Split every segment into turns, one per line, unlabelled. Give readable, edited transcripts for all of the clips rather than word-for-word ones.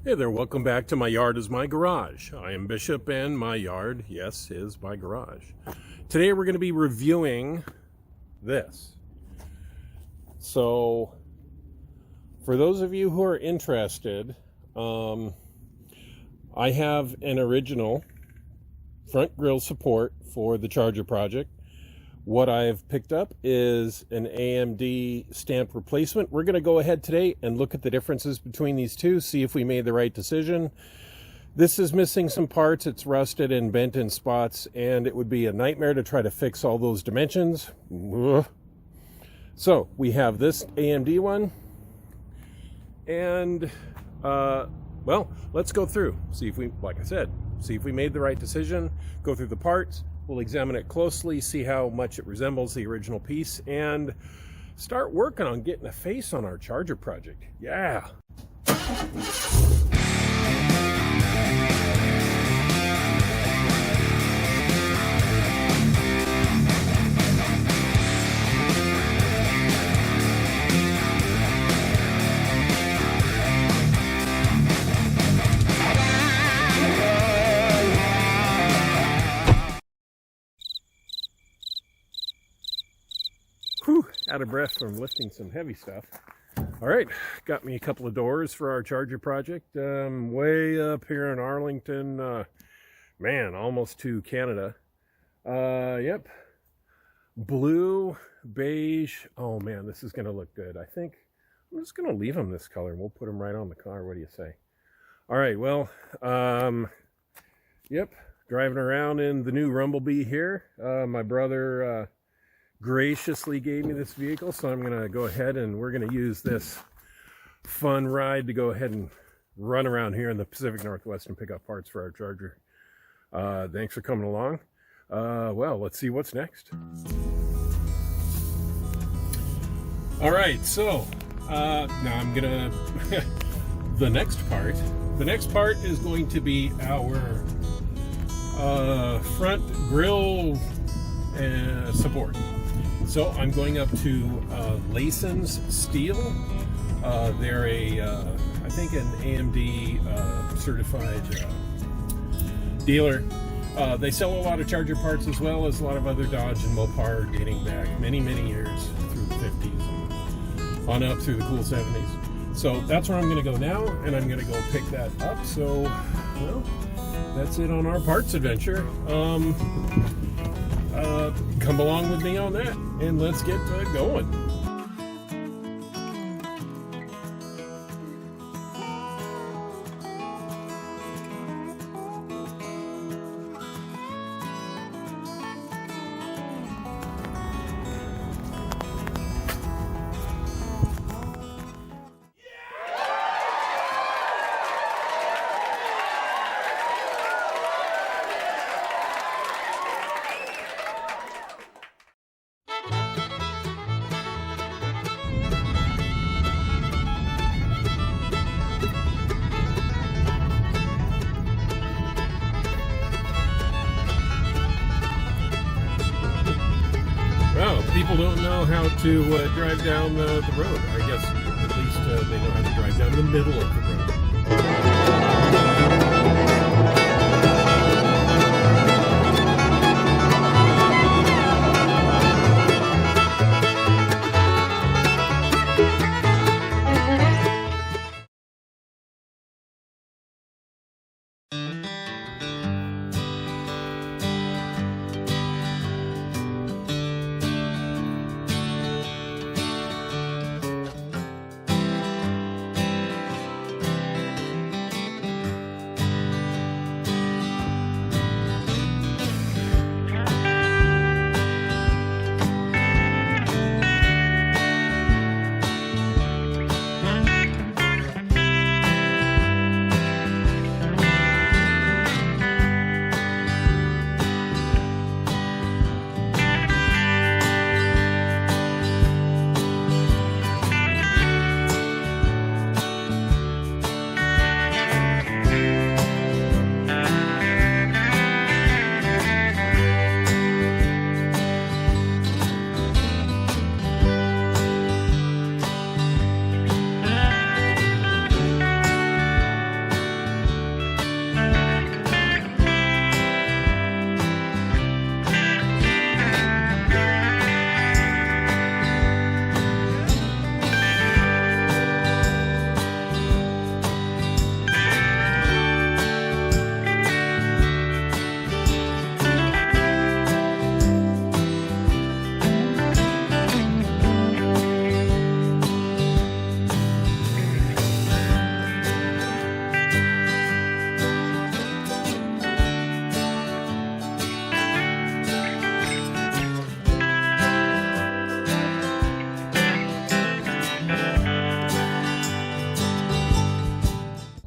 Hey there, welcome back to My Yard is My Garage. I am Bishop and my yard, yes, is my garage. Today we're going to be reviewing this. So, for those of you who are interested, I have an original front grille support for the Charger project. What I've picked up is an AMD stamp replacement. We're going to go ahead today and look at the differences between these two, see if we made the right decision. This is missing some parts. It's rusted and bent in spots, and it would be a nightmare to try to fix all those dimensions. So we have this AMD one, and well, let's go through, see if we, like I said, see if we made the right decision, go through the parts. We'll examine it closely, see how much it resembles the original piece, and start working on getting a face on our Charger project. Yeah. Whew, out of breath from lifting some heavy stuff. All right, got me a couple of doors for our Charger project. Way up here in Arlington, man, almost to Canada. Yep, blue, beige. Oh man, this is gonna look good. I think I'm just gonna leave them this color and we'll put them right on the car. What do you say? All right, well, yep, driving around in the new Rumblebee here. My brother, graciously gave me this vehicle, so I'm going to go ahead and we're going to use this fun ride to go ahead and run around here in the Pacific Northwest and pick up parts for our Charger. Thanks for coming along. Well, let's see what's next. All right, so now I'm going to the next part is going to be our front grille support. So I'm going up to Lason's Steel. They're I think an AMD certified dealer. They sell a lot of Charger parts as well as a lot of other Dodge and Mopar dating back many years through the 50s and on up through the cool 70s. So that's where I'm going to go now, and I'm going to go pick that up. So, well, that's it on our parts adventure. Come along with me on that, and let's get going. People don't know how to drive down the road. I guess at least they know how to drive down the middle of the road.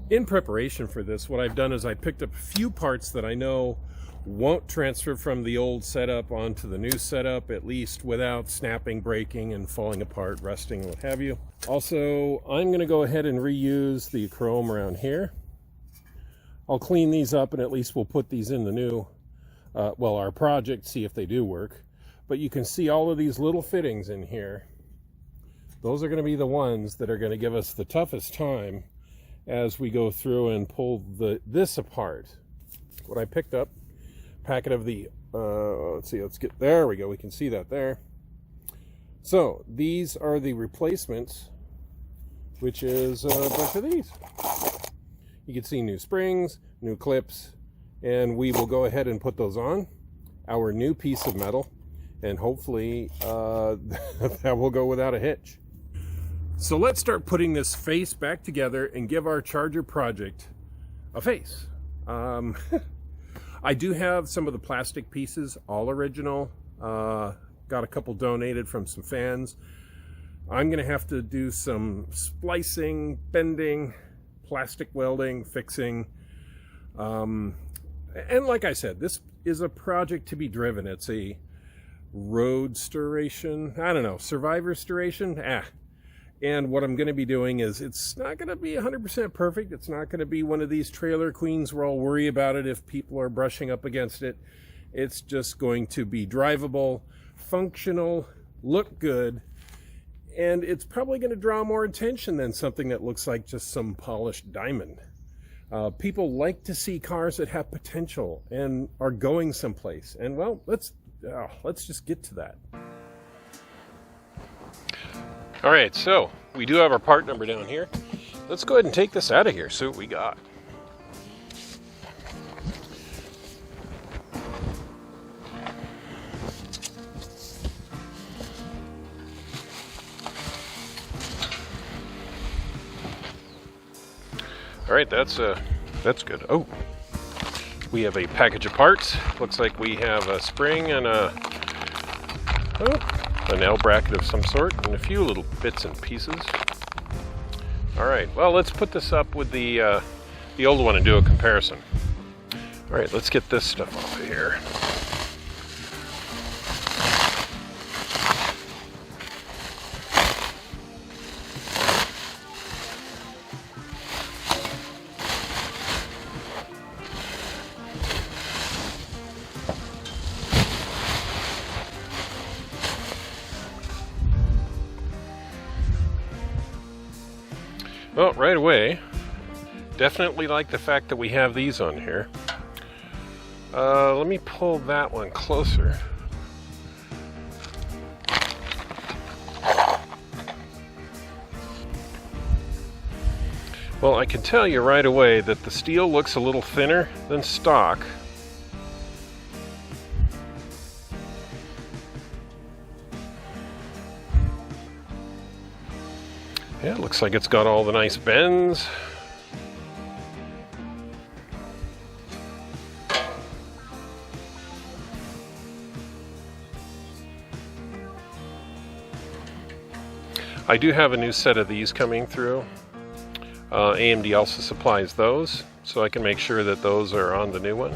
In preparation for this, what I've done is I picked up a few parts that I know won't transfer from the old setup onto the new setup, at least without snapping, breaking, and falling apart, rusting, what have you. Also, I'm going to go ahead and reuse the chrome around here. I'll clean these up, and at least we'll put these in the new, our project, see if they do work. But you can see all of these little fittings in here. Those are going to be the ones that are going to give us the toughest time as we go through and pull this apart. What I picked up, packet of the, there we go, we can see that there. So these are the replacements, which is a bunch of these. You can see new springs, new clips, and we will go ahead and put those on our new piece of metal, and hopefully that will go without a hitch. So let's start putting this face back together and give our Charger project a face. I do have some of the plastic pieces, all original. Got a couple donated from some fans. I'm going to have to do some splicing, bending, plastic welding, fixing. And like I said, this is a project to be driven. It's a roadsteration. I don't know, survivorsteration? And what I'm going to be doing is, it's not going to be 100% perfect. It's not going to be one of these trailer queens where I'll worry about it if people are brushing up against it. It's just going to be drivable, functional, look good, and it's probably going to draw more attention than something that looks like just some polished diamond. People like to see cars that have potential and are going someplace. And well, let's just get to that. All right, so we do have our part number down here. Let's go ahead and take this out of here, see what we got. All right, that's good. Oh, we have a package of parts. Looks like we have a spring and an L bracket of some sort, and a few little bits and pieces. All right, well, let's put this up with the old one and do a comparison. All right, let's get this stuff off of here. Well, right away, definitely like the fact that we have these on here. Let me pull that one closer. Well, I can tell you right away that the steel looks a little thinner than stock. Yeah, it looks like it's got all the nice bends. I do have a new set of these coming through. AMD also supplies those, so I can make sure that those are on the new one.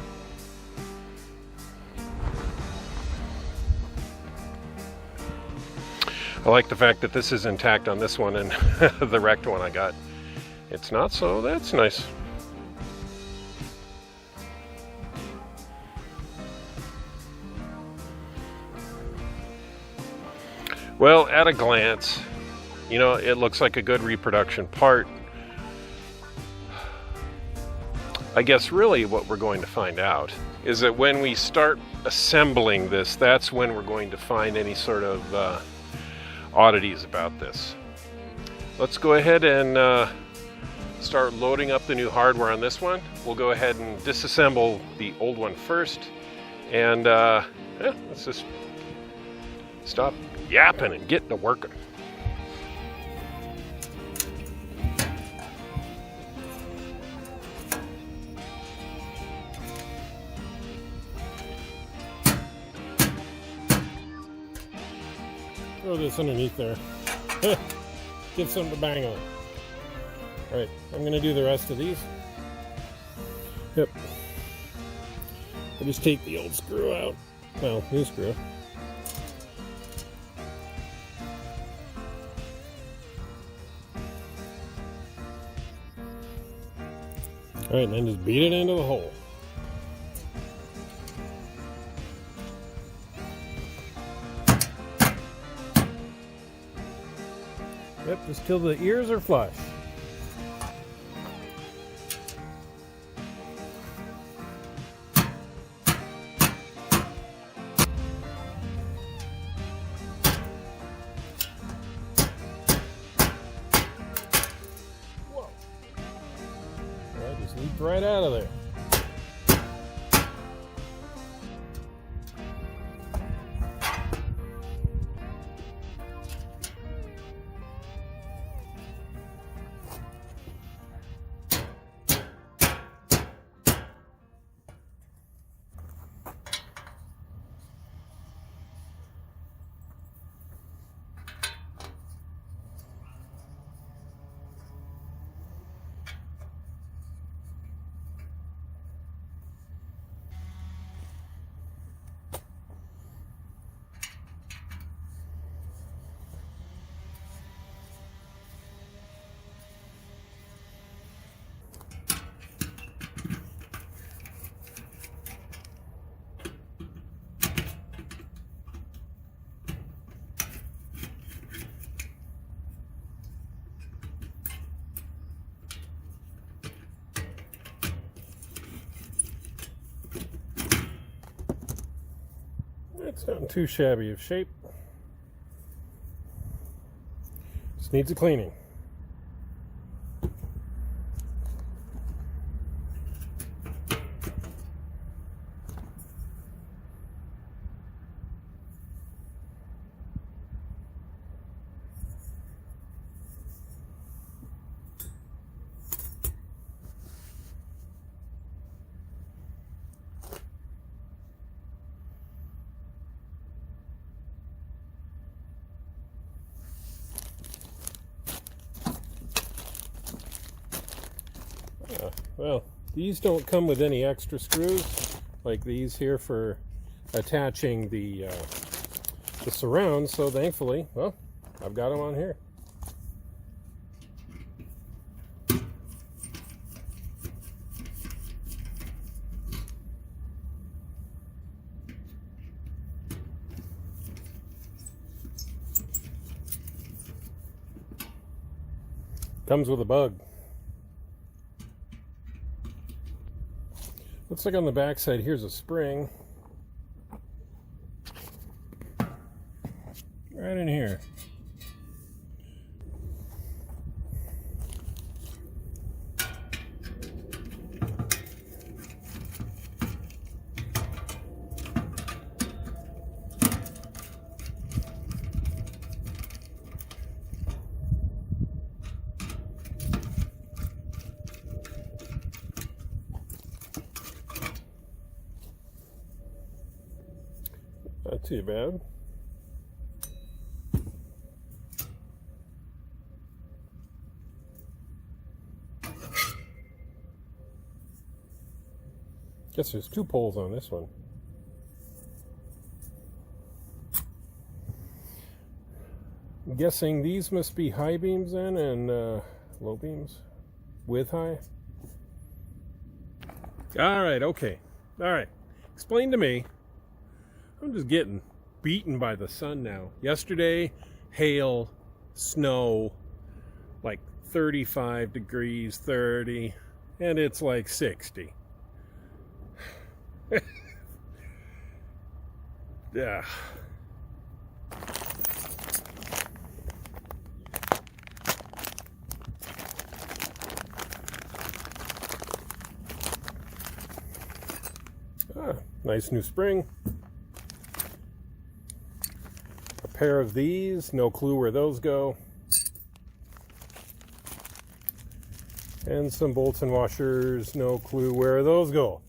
I like the fact that this is intact on this one, and the wrecked one I got, it's not, so that's nice. Well, at a glance, you know, it looks like a good reproduction part. I guess really what we're going to find out is that when we start assembling this, that's when we're going to find any sort of oddities about this. Let's go ahead and start loading up the new hardware on this one. We'll go ahead and disassemble the old one first, and let's just stop yapping and get to working. Throw this underneath there. Get something to bang on. All right, I'm going to do the rest of these. Yep. I just take the old screw out. Well, new screw. All right, and then just beat it into the hole. Yep, just till the ears are flush. Whoa. That just leaped right out of there. It's not too shabby of shape. Just needs a cleaning. Well, these don't come with any extra screws like these here for attaching the surround, so thankfully, well, I've got them on here. Comes with a bug. Looks like on the back side here's a spring. Right in here. Not too bad. Guess there's two poles on this one. I'm guessing these must be high beams then and low beams with high. All right, okay. All right. Explain to me. I'm just getting beaten by the sun now. Yesterday, hail, snow, like 35 degrees, 30, and it's like 60. Yeah. Ah, nice new spring. A pair of these, no clue where those go. And some bolts and washers, no clue where those go.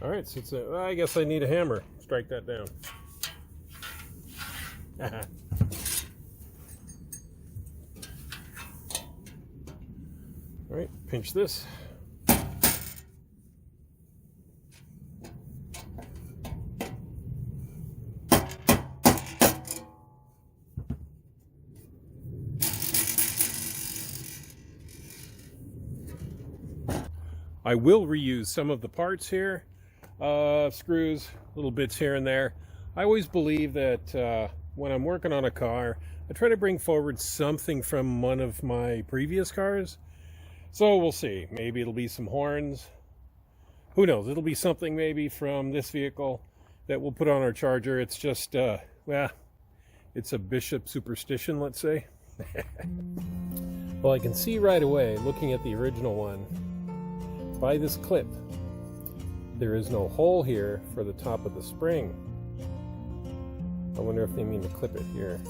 All right, so I guess I need a hammer. Strike that down. All right, pinch this. I will reuse some of the parts here, screws, little bits here and there. I always believe that when I'm working on a car, I try to bring forward something from one of my previous cars. So we'll see. Maybe it'll be some horns. Who knows? It'll be something maybe from this vehicle that we'll put on our Charger. It's just, well, it's a Bishop superstition, let's say. Well, I can see right away, looking at the original one, by this clip, there is no hole here for the top of the spring. I wonder if they mean to clip it here.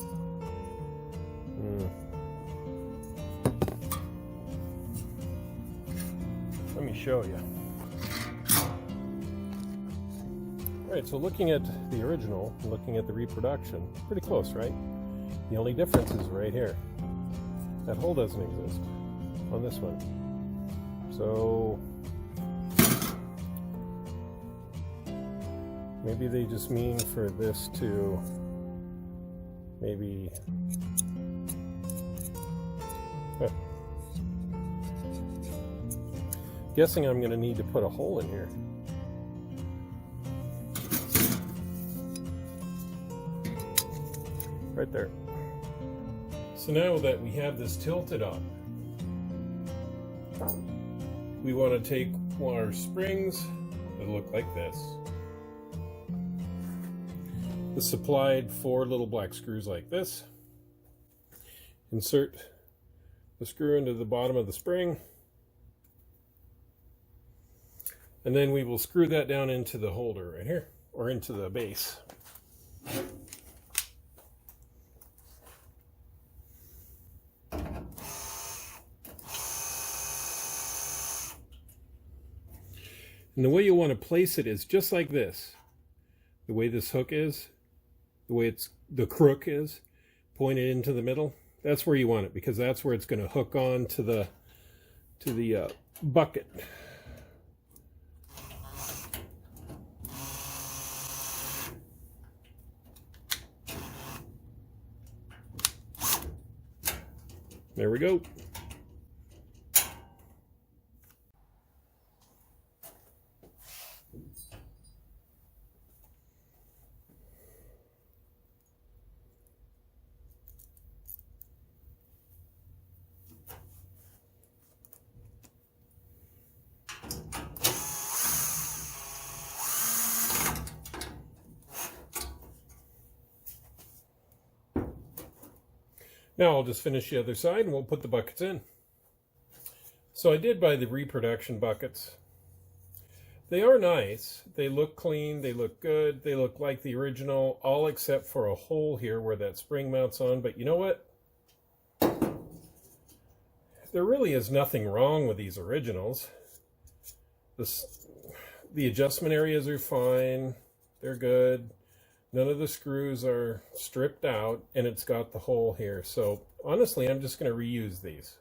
Let me show you. Alright, so looking at the original, looking at the reproduction, pretty close, right? The only difference is right here. That hole doesn't exist on this one. So maybe they just mean for this to maybe guessing I'm going to need to put a hole in here. Right there. So now that we have this tilted up, we want to take our springs that look like this. The supplied 4 little black screws like this. Insert the screw into the bottom of the spring. And then we will screw that down into the holder right here, or into the base. And the way you want to place it is just like this. The way this hook is, the way the crook is, pointed into the middle. That's where you want it, because that's where it's going to hook on to the bucket. There we go. Now I'll just finish the other side and we'll put the buckets in. So I did buy the reproduction buckets. They are nice. They look clean. They look good. They look like the original, all except for a hole here where that spring mounts on. But you know what? There really is nothing wrong with these originals. The adjustment areas are fine. They're good. None of the screws are stripped out, and it's got the hole here. So honestly, I'm just going to reuse these.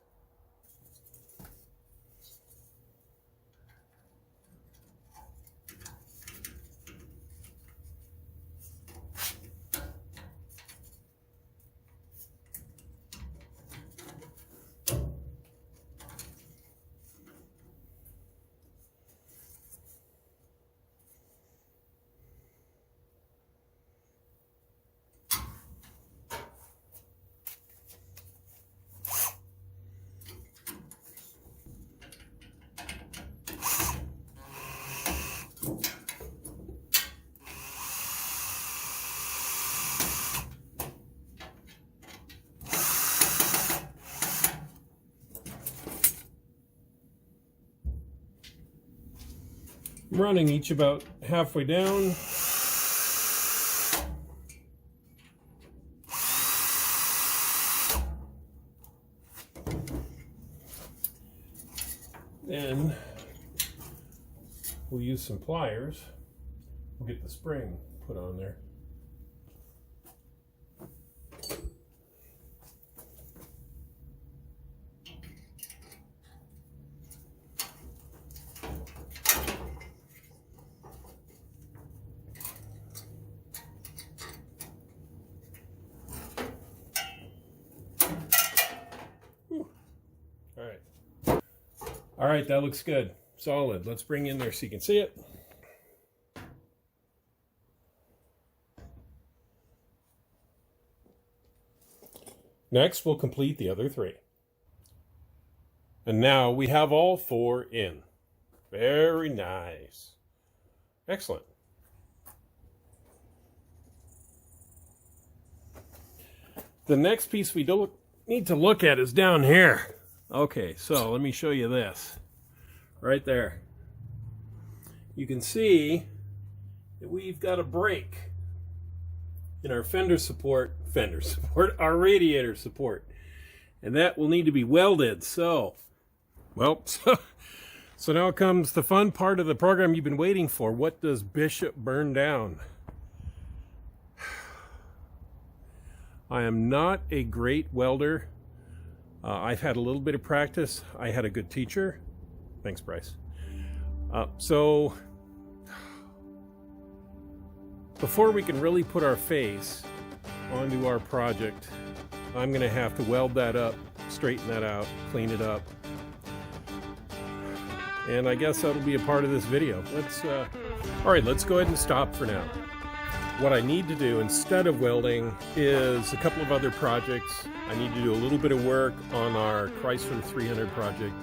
I'm running each about halfway down. Then we'll use some pliers. We'll get the spring put on there. All right, that looks good. Solid. Let's bring in there so you can see it. Next, we'll complete the other 3. And now we have all 4 in. Very nice. Excellent. The next piece we don't need to look at is down here. Okay, so let me show you this. Right there. You can see that we've got a break in our fender support, our radiator support. And that will need to be welded. So, well, so now comes the fun part of the program you've been waiting for. What does Bishop burn down? I am not a great welder. I've had a little bit of practice. I had a good teacher. Thanks, Bryce. So, before we can really put our face onto our project, I'm going to have to weld that up, straighten that out, clean it up. And I guess that'll be a part of this video. All right, let's go ahead and stop for now. What I need to do instead of welding is a couple of other projects. I need to do a little bit of work on our Chrysler 300 project,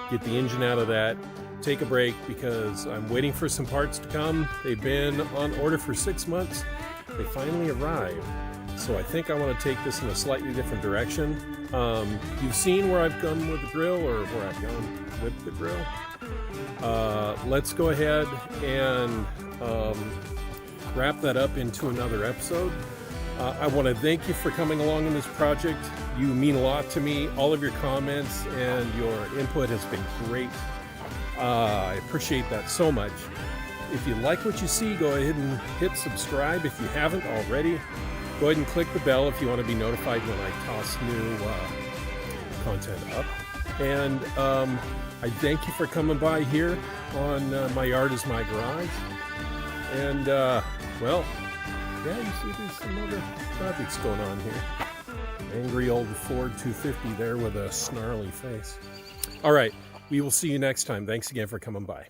get the engine out of that, take a break because I'm waiting for some parts to come. They've been on order for 6 months. They finally arrived. So I think I want to take this in a slightly different direction. You've seen where I've gone with the drill, or where I've gone with the drill. Let's go ahead and wrap that up into another episode. I want to thank you for coming along in this project. You mean a lot to me. All of your comments and your input has been great. I appreciate that so much. If you like what you see, go ahead and hit subscribe if you haven't already. Go ahead and click the bell if you want to be notified when I toss new content up. And I thank you for coming by here on My Yard is My Garage. And, well, yeah, you see there's some other projects going on here. Angry old Ford 250 there with a snarly face. All right, we will see you next time. Thanks again for coming by.